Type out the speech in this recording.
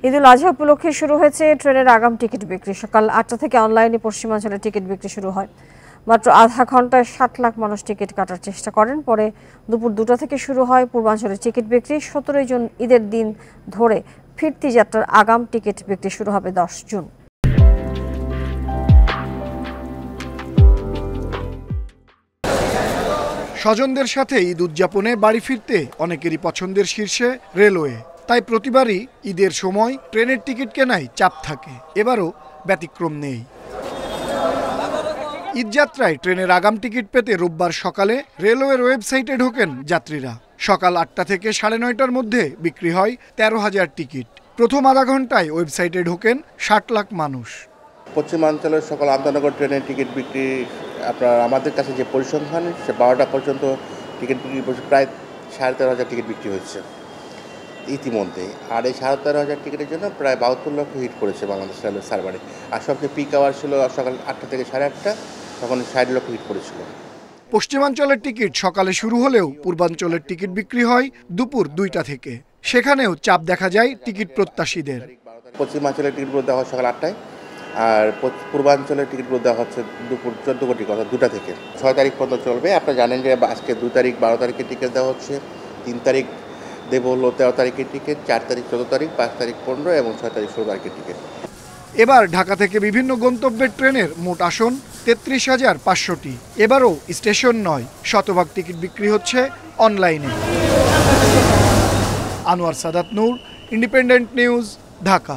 ঈদুল আজহা উপলক্ষে শুরু হয়েছে ট্রেনের আগাম টিকিট বিক্রি। সকাল ৮টা থেকে অনলাইনে পশ্চিমাঞ্চলে টিকিট বিক্রি শুরু হয়। মাত্র আধা ঘন্টায় ৬০ লাখ মানুষ টিকিট কাটার চেষ্টা করেন। পরে দুপুর ২টা থেকে শুরু হয় পূর্বাঞ্চলের টিকিট বিক্রি। ১৭ জুন ঈদের দিন ধরে ফিরতি যাত্রার আগাম টিকিট বিক্রি শুরু হবে ১০ জুন। স্বজনদের সাথে ঈদ উদযাপনে বাড়ি ফিরতে অনেকেরই পছন্দের শীর্ষে রেলওয়ে। তাই প্রতিবারই ঈদের সময় ট্রেনের টিকিট কেনায় চাপ থাকে, এবারও ব্যতিক্রম নেই। ঈদযাত্রায় ট্রেনের আগাম টিকিট পেতে রোববার সকালে রেলওয়ের ওয়েবসাইটে ঢোকেন যাত্রীরা। সকাল ৮টা থেকে ৯:৩০টার মধ্যে বিক্রি হয় ১৩,০০০ টিকিট। প্রথম আধা ঘন্টায় ওয়েবসাইটে ঢোকেন ৬০ লাখ মানুষ। পশ্চিমাঞ্চলের সকল আন্তনগর ট্রেনের টিকিট বিক্রি আপনার আমাদের কাছে যে পরিসংখ্যান, সে ১২টা পর্যন্ত টিকিট বিক্রি প্রায় ১৩,৫০০ টিকিট বিক্রি হয়েছে ইতিমধ্যে। আর এই ১৩,৫০০ টিকিটের জন্য প্রায় ৭২ লক্ষ হিট করেছে বাংলাদেশ রেলওয়ে সার্ভারে। আর সবচেয়ে পিক আওয়ার ছিল সকাল ৮টা থেকে ৮:৩০, তখন ৬০ লক্ষ হিট করেছিল। পশ্চিমাঞ্চলের টিকিট সকালে শুরু হলেও পূর্বাঞ্চলের টিকিট বিক্রি হয় দুপুর ২টা থেকে। সেখানেও চাপ দেখা যায় টিকিট প্রত্যাশীদের। পশ্চিমাঞ্চলের টিকিটগুলো দেওয়া হয় সকাল ৮টায়, আর পূর্বাঞ্চলের টিকিটগুলো দেওয়া হচ্ছে দুপুর ১৪ কোটি, কথা ২টা থেকে ৬ তারিখ পর্যন্ত চলবে। আপনারা জানেন যে আজকে ২ তারিখ ১২ তারিখের টিকিট দেওয়া হচ্ছে, ৩ তারিখ দেব হলো ১৩ তারিখের টিকিট, ৪ তারিখ ১৪ তারিখ, ৫ তারিখ ১৫ এবং ৬ তারিখ ১৬ তারিখের টিকিট। এবার ঢাকা থেকে বিভিন্ন গন্তব্যের ট্রেনের মোট আসন ৩৩,৫০০টি। এবারও স্টেশন নয়, শতভাগ টিকিট বিক্রি হচ্ছে অনলাইনে। আনোয়ার সাদাত নূর, ইন্ডিপেন্ডেন্ট নিউজ, ঢাকা।